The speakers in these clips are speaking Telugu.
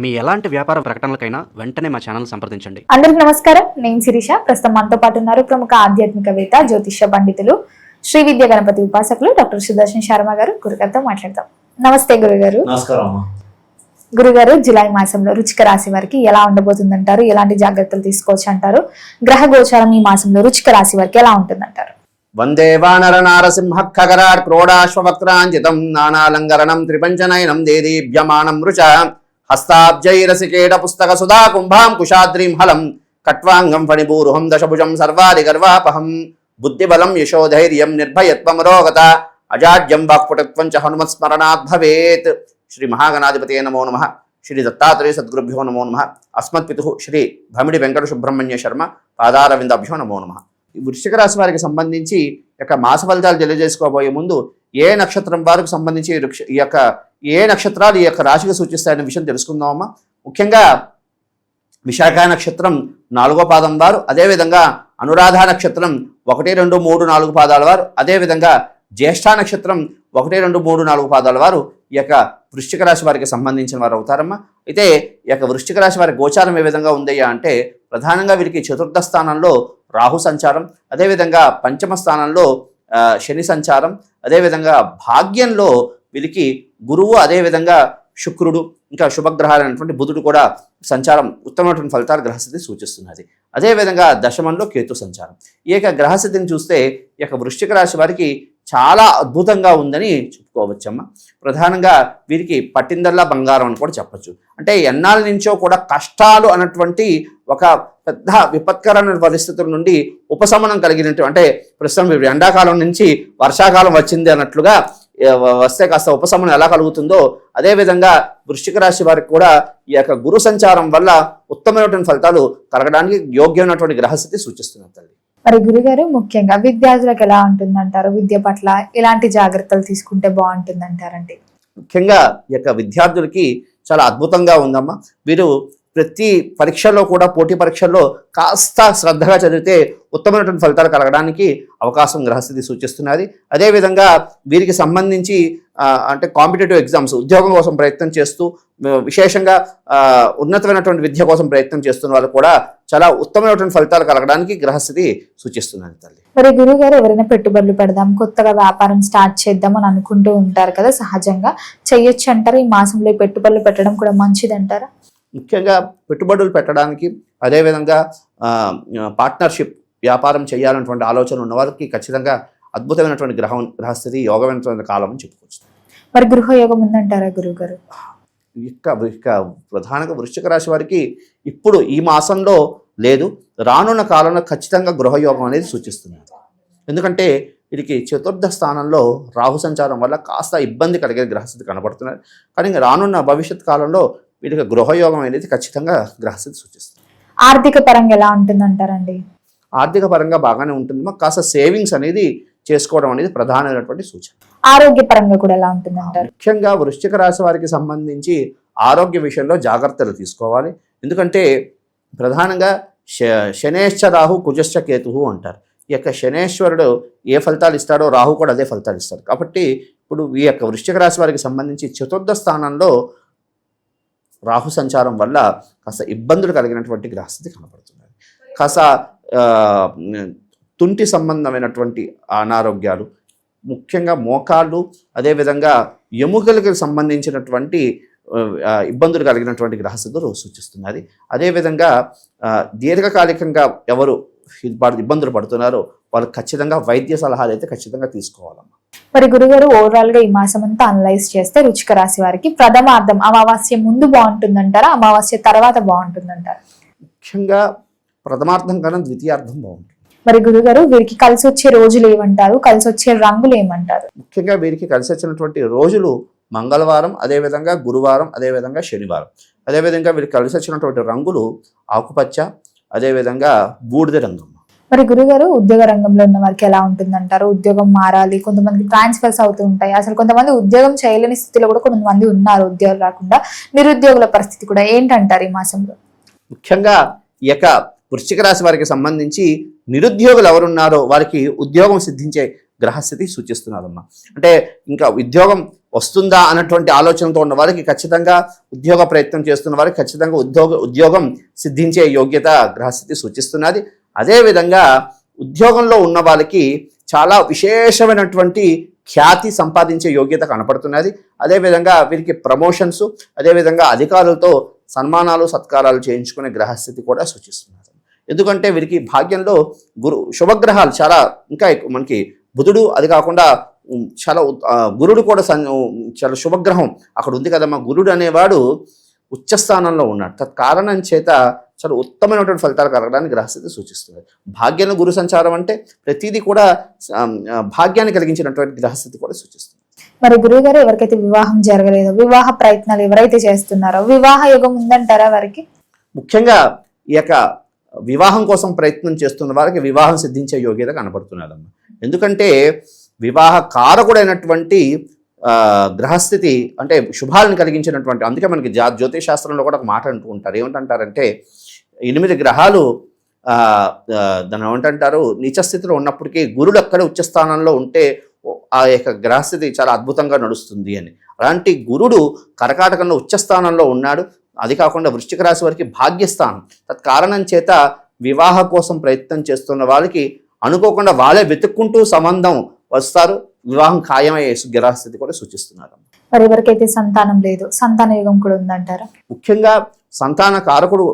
మీ ఎలాంటి వ్యాపార ప్రకటనలకైనా వెంటనే మా ఛానల్ సంప్రదించండి. అందరికి నమస్కారం. నేను శిరీష. ప్రస్తుతం మనతో పాటు ఉన్నారు ప్రముఖ ఆధ్యాత్మికవేత్త, జ్యోతిష్య పండితులు, శ్రీ విద్యా గణపతి ఉపాసకులు డాక్టర్ సుదర్శన్ శర్మ గారు. గురుగారితో మాట్లాడదాం. నమస్తే గురుగారు. నమస్కారం. గురుగారు, జులై మాసంలో వృశ్చిక రాశి వారికి ఎలా ఉండబోతుందంటారు? ఎలాంటి జాగ్రత్తలు తీసుకోవచ్చు అంటారు? గ్రహ గోచారం ఈ మాసంలో వృశ్చిక రాశి వారికి ఎలా ఉంటుందంటారు? వందే వానర నారసింహ ఖగరాట్ క్రోడాశ్వక్రాంజితం నానాలంకరణం త్రిపంచనయనం దేదీభ్యమానం రుచ హస్తాబ్జైరసికేట పుస్తక సుధా కుంభాం కుశాద్రీం హలం కట్వాంగం ఫణిభూరుహం దశభుజం సర్వాది గర్వాపహం బుద్ధిబలం యశోధైర్యం నిర్భయత్వం రోగత అజాడ్యం వాక్పుటత్వం చ హనుమత్స్మరణాత్ భవేత్. శ్రీ మహాగణాధిపతే నమో నమః. శ్రీ దత్తాత్రేయ సద్గురుభ్యో నమో నమః. అస్మత్పితుః శ్రీ భమిడి వెంకట సుబ్రహ్మణ్య శర్మ పాదారవిందాభ్యో నమో నమః. ఈ వృశ్చిక రాశి వారికి సంబంధించి యొక్క మాస ఫలితాలు తెలియజేసుకోబోయే ముందు ఏ నక్షత్రం వారికి సంబంధించి ఏ నక్షత్రాలు ఈ యొక్క రాశికి సూచిస్తాయనే విషయం తెలుసుకుందామమ్మా. ముఖ్యంగా విశాఖ నక్షత్రం 4వ పాదం వారు, అదేవిధంగా అనురాధ నక్షత్రం 1, 2, 3, 4 పాదాల వారు, అదేవిధంగా జ్యేష్ఠ నక్షత్రం 1, 2, 3, 4 పాదాల వారు ఈ యొక్క వృశ్చిక రాశి వారికి సంబంధించిన వారు అవుతారమ్మా. అయితే ఈ యొక్క వృశ్చిక రాశి వారి గోచారం ఏ విధంగా ఉందయ్యా అంటే, ప్రధానంగా వీరికి చతుర్థ స్థానంలో రాహు సంచారం, అదేవిధంగా పంచమ స్థానంలో శని సంచారం, అదేవిధంగా భాగ్యంలో వీరికి గురువు, అదేవిధంగా శుక్రుడు, ఇంకా శుభగ్రహాలైనటువంటి బుధుడు కూడా సంచారం ఉత్తమమైనటువంటి ఫలితాలు గ్రహస్థితి సూచిస్తున్నది. అదేవిధంగా దశమంలో కేతు సంచారం. ఈ యొక్క గ్రహస్థితిని చూస్తే ఈ యొక్క వృశ్చిక రాశి వారికి చాలా అద్భుతంగా ఉందని చెప్పుకోవచ్చమ్మా. ప్రధానంగా వీరికి పట్టిందల్లా బంగారం అని కూడా చెప్పచ్చు. అంటే ఎన్నాళ్ళ నుంచో కూడా కష్టాలు అన్నటువంటి ఒక పెద్ద విపత్కరమైన పరిస్థితుల నుండి ఉపశమనం కలిగినట్టు, అంటే ప్రస్తుతం ఎండాకాలం నుంచి వర్షాకాలం వచ్చింది అన్నట్లుగా వస్తే కాస్త ఉపశమనం ఎలా కలుగుతుందో, అదేవిధంగా వృశ్చిక రాశి వారికి కూడా ఈ యొక్క గురు సంచారం వల్ల ఉత్తమమైనటువంటి ఫలితాలు కలగడానికి యోగ్యమైనటువంటి గ్రహస్థితి సూచిస్తున్నది తల్లి. మరి గురుగారు, ముఖ్యంగా విద్యార్థులకు ఎలా ఉంటుందంటారు? విద్య పట్ల ఎలాంటి జాగ్రత్తలు తీసుకుంటే బాగుంటుందంటారండి? ముఖ్యంగా ఈ యొక్క విద్యార్థులకి చాలా అద్భుతంగా ఉందమ్మా. వీరు ప్రతి పరీక్షల్లో కూడా, పోటీ పరీక్షల్లో కాస్త శ్రద్ధగా చదివితే ఉత్తమమైనటువంటి ఫలితాలు కలగడానికి అవకాశం గ్రహస్థితి సూచిస్తున్నది. అదేవిధంగా వీరికి సంబంధించి అంటే కాంపిటేటివ్ ఎగ్జామ్స్, ఉద్యోగం కోసం ప్రయత్నం చేస్తూ, విశేషంగా ఉన్నతమైనటువంటి విద్య కోసం ప్రయత్నం చేస్తున్న వాళ్ళు కూడా చాలా ఉత్తమమైనటువంటి ఫలితాలు కలగడానికి గ్రహస్థితి సూచిస్తున్నది తల్లి. మరి గురుగారు, ఎవరైనా పెట్టుబడులు పెడదాం, కొత్తగా వ్యాపారం స్టార్ట్ చేద్దాం అని అనుకుంటూ ఉంటారు కదా, సహజంగా చెయ్యొచ్చు అంటారు? ఈ మాసంలో పెట్టుబడులు పెట్టడం కూడా మంచిది అంటారా? ముఖ్యంగా పెట్టుబడులు పెట్టడానికి, అదేవిధంగా పార్ట్నర్షిప్ వ్యాపారం చేయాలన్నటువంటి ఆలోచన ఉన్న వారికి ఖచ్చితంగా అద్భుతమైనటువంటి గ్రహస్థితి, యోగమైనటువంటి కాలం అని చెప్పుకోవచ్చు. మరి గృహయోగం ఉందంటారా గురుగారు? ప్రధానంగా వృశ్చిక రాశి వారికి ఇప్పుడు ఈ మాసంలో లేదు, రానున్న కాలంలో ఖచ్చితంగా గృహయోగం అనేది సూచిస్తున్నది. ఎందుకంటే వీరికి చతుర్థ స్థానంలో రాహు సంచారం వల్ల కాస్త ఇబ్బంది కలిగే గ్రహస్థితి కనబడుతున్నది. కానీ రానున్న భవిష్యత్ కాలంలో వీరికి గృహయోగం అనేది ఖచ్చితంగా గ్రహస్థితి సూచిస్తుంది. ఆర్థిక పరంగా ఎలా ఉంటుందంటారండి? ఆర్థిక పరంగా బాగానే ఉంటుంది. కాస్త సేవింగ్స్ అనేది చేసుకోవడం అనేది ప్రధానమైనటువంటి సూచన. ఆరోగ్య పరంగా కూడా ఎలా ఉంటుందంటారు? ముఖ్యంగా వృశ్చిక రాశి వారికి సంబంధించి ఆరోగ్య విషయంలో జాగ్రత్తలు తీసుకోవాలి. ఎందుకంటే ప్రధానంగా శనేశ్చ రాహు కుజశ్చ కేతువు అంటారు. ఈ యొక్క శనేశ్వరుడు ఏ ఫలితాలు ఇస్తాడో రాహు కూడా అదే ఫలితాలు ఇస్తాడు. కాబట్టి ఇప్పుడు ఈ యొక్క వృశ్చిక రాశి వారికి సంబంధించి చతుర్థ స్థానంలో రాహు సంచారం వల్ల కాస్త ఇబ్బందులు కలిగినటువంటి గ్రహస్థితి కనబడుతున్నది. కాస్త తుంటి సంబంధమైనటువంటి అనారోగ్యాలు, ముఖ్యంగా మోకాళ్ళు, అదేవిధంగా ఎముకలకు సంబంధించినటువంటి ఇబ్బందులు కలిగినటువంటి గ్రహస్థితులు సూచిస్తున్నది. అదేవిధంగా దీర్ఘకాలికంగా ఎవరు ఇబ్బందులు పడుతున్నారో వాళ్ళు ఖచ్చితంగా వైద్య సలహాలు అయితే ఖచ్చితంగా తీసుకోవాలమ్మా. మరి గురుగారు, ఓవరాల్ గా ఈ మాసం అంతా అనలైజ్ చేస్తే వృశ్చిక రాశి వారికి ప్రథమార్థం అమావాస్య ముందు బాగుంటుందంటారా, అమావాస్య తర్వాత బాగుంటుందంటారా? ముఖ్యంగా ప్రథమార్థం కన్నా ద్వితీయార్థం బాగుంటుంది. మరి గురుగారు, వీరికి కలిసి వచ్చే రోజులు ఏమంటారు? కలిసి వచ్చే రంగులు ఏమంటారు? ముఖ్యంగా వీరికి కలిసి వచ్చినటువంటి రోజులు మంగళవారం, అదేవిధంగా గురువారం, అదేవిధంగా శనివారం. అదేవిధంగా వీరికి కలిసి వచ్చినటువంటి రంగులు ఆకుపచ్చ, అదేవిధంగా బూడిద రంగు. మరి గురుగారు, ఉద్యోగ రంగంలో ఉన్న వారికి ఎలా ఉంటుందంటారు? ఉద్యోగం మారాలి, కొంతమందికి ట్రాన్స్ఫర్స్ అవుతూ ఉంటాయి, అసలు కొంతమంది ఉద్యోగం చేయలేని స్థితిలో కూడా కొంతమంది ఉన్నారు, ఉద్యోగం రాకుండా. నిరుద్యోగుల పరిస్థితి కూడా ఏంటంటారు ఈ మాసంలో? ముఖ్యంగా ఈ యొక్క వృశ్చిక రాశి వారికి సంబంధించి నిరుద్యోగులు ఎవరున్నారో వారికి ఉద్యోగం సిద్ధించే గ్రహస్థితి సూచిస్తున్నారమ్మా. అంటే ఇంకా ఉద్యోగం వస్తుందా అన్నటువంటి ఆలోచనతో ఉన్న వారికి ఖచ్చితంగా ఉద్యోగ ప్రయత్నం చేస్తున్న వారికి ఖచ్చితంగా ఉద్యోగం సిద్ధించే యోగ్యత గ్రహస్థితి సూచిస్తున్నది. అదేవిధంగా ఉద్యోగంలో ఉన్న వాళ్ళకి చాలా విశేషమైనటువంటి ఖ్యాతి సంపాదించే యోగ్యత కనపడుతున్నది. అదేవిధంగా వీరికి ప్రమోషన్స్, అదేవిధంగా అధికారులతో సన్మానాలు సత్కారాలు చేయించుకునే గ్రహస్థితి కూడా సూచిస్తున్నారు. ఎందుకంటే వీరికి భాగ్యంలో శుభగ్రహాలు చాలా ఇంకా మనకి బుధుడు, అది కాకుండా చాలా గురుడు కూడా చాలా శుభగ్రహం అక్కడ ఉంది కదమ్మా. గురుడు అనేవాడు ఉచ్చస్థానంలో ఉన్నాడు. తత్కారణం చేత చాలా ఉత్తమమైనటువంటి ఫలితాలు కలగడానికి గ్రహస్థితి సూచిస్తుంది. భాగ్యంలో గురు సంచారం అంటే ప్రతిదీ కూడా భాగ్యాన్ని కలిగించినటువంటి గ్రహస్థితి కూడా సూచిస్తుంది. మరి గురువు గారు ఎవరికైతే వివాహం జరగలేదో, వివాహ ప్రయత్నాలు ఎవరైతే చేస్తున్నారో వివాహ యోగం ఉందంటారా వారికి? ముఖ్యంగా ఈ యొక్క వివాహం కోసం ప్రయత్నం చేస్తున్న వారికి వివాహం సిద్ధించే యోగ్యత కనపడుతున్నదమ్మా. ఎందుకంటే వివాహ కారకుడైనటువంటి గ్రహస్థితి అంటే శుభాలను కలిగించినటువంటి, అందుకే మనకి జ్యోతిష్ శాస్త్రంలో కూడా ఒక మాట అంటూ ఉంటారు. ఏమంటారంటే 8 గ్రహాలు దాన్ని ఏమంటారు నీచస్థితిలో ఉన్నప్పటికీ గురుడు అక్కడే ఉచ్చస్థానంలో ఉంటే ఆ యొక్క గ్రహస్థితి చాలా అద్భుతంగా నడుస్తుంది అని. అలాంటి గురుడు కర్కాటకంలో ఉచ్చస్థానంలో ఉన్నాడు. అది కాకుండా వృశ్చిక రాశి వారికి భాగ్యస్థానం. తత్కారణం చేత వివాహ కోసం ప్రయత్నం చేస్తున్న వాళ్ళకి అనుకోకుండా వాళ్ళే వెతుక్కుంటూ సంబంధం వస్తారు. వివాహం ఖాయమయ్యే గ్రహస్థితి కూడా సూచిస్తున్నారు. మరి ఎవరికైతే సంతానం లేదు, సంతాన యోగం కూడా ఉందంటారా? ముఖ్యంగా సంతాన కారకుడు,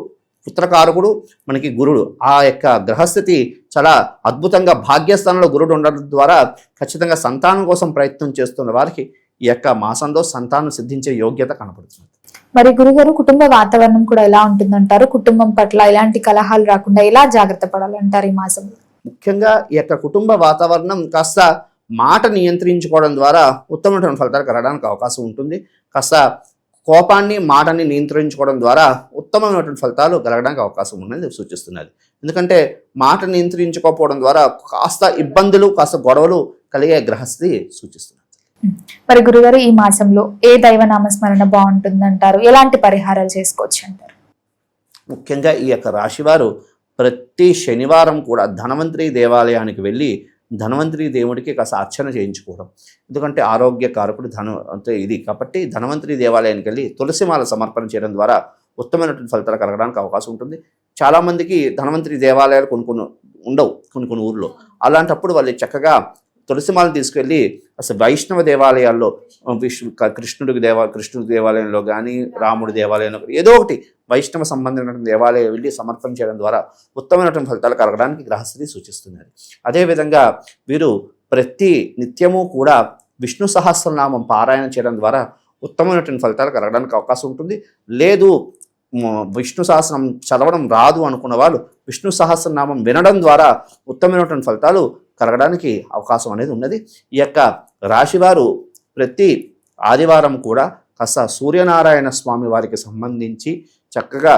పుత్రకారకుడు మనకి గురుడు. ఆ యొక్క గ్రహస్థితి చాలా అద్భుతంగా భాగ్యస్థానంలో గురుడు ఉండడం ద్వారా ఖచ్చితంగా సంతానం కోసం ప్రయత్నం చేస్తున్న వారికి ఈ యొక్క మాసంలో సంతానం సిద్ధించే యోగ్యత కనపడుతుంది. మరి గురుగారు కుటుంబ వాతావరణం కూడా ఎలా ఉంటుందంటారు? కుటుంబం పట్ల ఎలాంటి కలహాలు రాకుండా ఎలా జాగ్రత్త పడాలంటారు ఈ మాసంలో? ముఖ్యంగా ఈ యొక్క కుటుంబ వాతావరణం కాస్త మాట నియంత్రించుకోవడం ద్వారా ఉత్తమమైన ఫలితాలు కలగడానికి అవకాశం ఉంటుంది. కాస్త కోపాన్ని మాటని నియంత్రించుకోవడం ద్వారా ఉత్తమమైనటువంటి ఫలితాలు కలగడానికి అవకాశం ఉన్నది సూచిస్తున్నది. ఎందుకంటే మాట నియంత్రించుకోకపోవడం ద్వారా కాస్త ఇబ్బందులు, కాస్త గొడవలు కలిగే గ్రహస్థితి సూచిస్తున్నది. మరి గురుగారు ఈ మాసంలో ఏ దైవ నామస్మరణ బాగుంటుందంటారు? ఎలాంటి పరిహారాలు చేసుకోవచ్చు అంటారు? ముఖ్యంగా ఈ యొక్క రాశివారు ప్రతి శనివారం కూడా ధన్వంతరి దేవాలయానికి వెళ్ళి ధన్వంతరి దేవుడికి కాస్త అర్చన చేయించుకోవడం. ఎందుకంటే ఆరోగ్య కారకుడు అంటే ఇది కాబట్టి ధన్వంతరి దేవాలయానికి వెళ్ళి తులసిమాల సమర్పణ చేయడం ద్వారా ఉత్తమమైనటువంటి ఫలితాలు కలగడానికి అవకాశం ఉంటుంది. చాలామందికి ధన్వంతరి దేవాలయాలు కొన్ని ఉండవు కొన్ని ఊర్లో. అలాంటప్పుడు వాళ్ళు చక్కగా తులసిమాలను తీసుకెళ్ళి అసలు వైష్ణవ దేవాలయాల్లో కృష్ణుడి దేవాలయంలో కానీ రాముడి దేవాలయంలో ఏదో ఒకటి వైష్ణవ సంబంధమైనటువంటి దేవాలయం వెళ్ళి సమర్పణ చేయడం ద్వారా ఉత్తమమైనటువంటి ఫలితాలు కలగడానికి గ్రహస్థితి సూచిస్తున్నది. అదేవిధంగా వీరు ప్రతి నిత్యము కూడా విష్ణు సహస్రనామం పారాయణ చేయడం ద్వారా ఉత్తమమైనటువంటి ఫలితాలు కలగడానికి అవకాశం ఉంటుంది. లేదు విష్ణు సహస్రం చదవడం రాదు అనుకున్న వాళ్ళు విష్ణు సహస్రనామం వినడం ద్వారా ఉత్తమమైనటువంటి ఫలితాలు కలగడానికి అవకాశం అనేది ఉన్నది. ఈ యొక్క రాశివారు ప్రతి ఆదివారం కూడా కాస్త సూర్యనారాయణ స్వామి వారికి సంబంధించి చక్కగా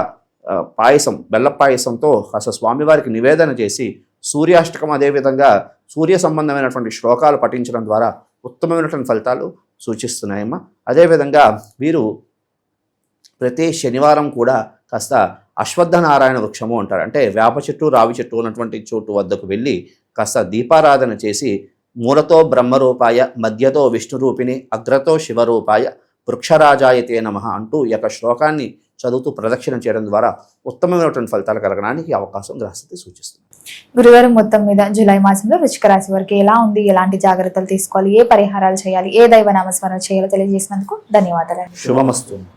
పాయసం, బెల్ల పాయసంతో కాస్త స్వామివారికి నివేదన చేసి సూర్యాష్టకం, అదేవిధంగా సూర్య సంబంధమైనటువంటి శ్లోకాలు పఠించడం ద్వారా ఉత్తమమైనటువంటి ఫలితాలు సూచిస్తున్నాయమ్మా. అదేవిధంగా వీరు ప్రతి శనివారం కూడా కాస్త అశ్వత్థనారాయణ వృక్షము అంటారు, అంటే వేప చెట్టు, రావి చెట్టు ఉన్నటువంటి చోటు వద్దకు వెళ్ళి కాస్త దీపారాధన చేసి మూలతో బ్రహ్మరూపాయ, మధ్యతో విష్ణురూపిణి, అగ్రతో శివరూపాయ, వృక్షరాజాయతే నమః అంటూ ఈ యొక్క శ్లోకాన్ని చదువుతూ ప్రదక్షిణ చేయడం ద్వారా ఉత్తమమైనటువంటి ఫలితాలు కలగడానికి అవకాశం గ్రహస్థితి సూచిస్తుంది. గురువారు మొత్తం మీద జూలై మాసంలో వృశ్చిక రాశి వారికి ఎలా ఉంది, ఎలాంటి జాగ్రత్తలు తీసుకోవాలి, ఏ పరిహారాలు చేయాలి, ఏ దైవ నామస్మరణ చేయాలో తెలియజేసినందుకు ధన్యవాదాలు. శుభమస్తు.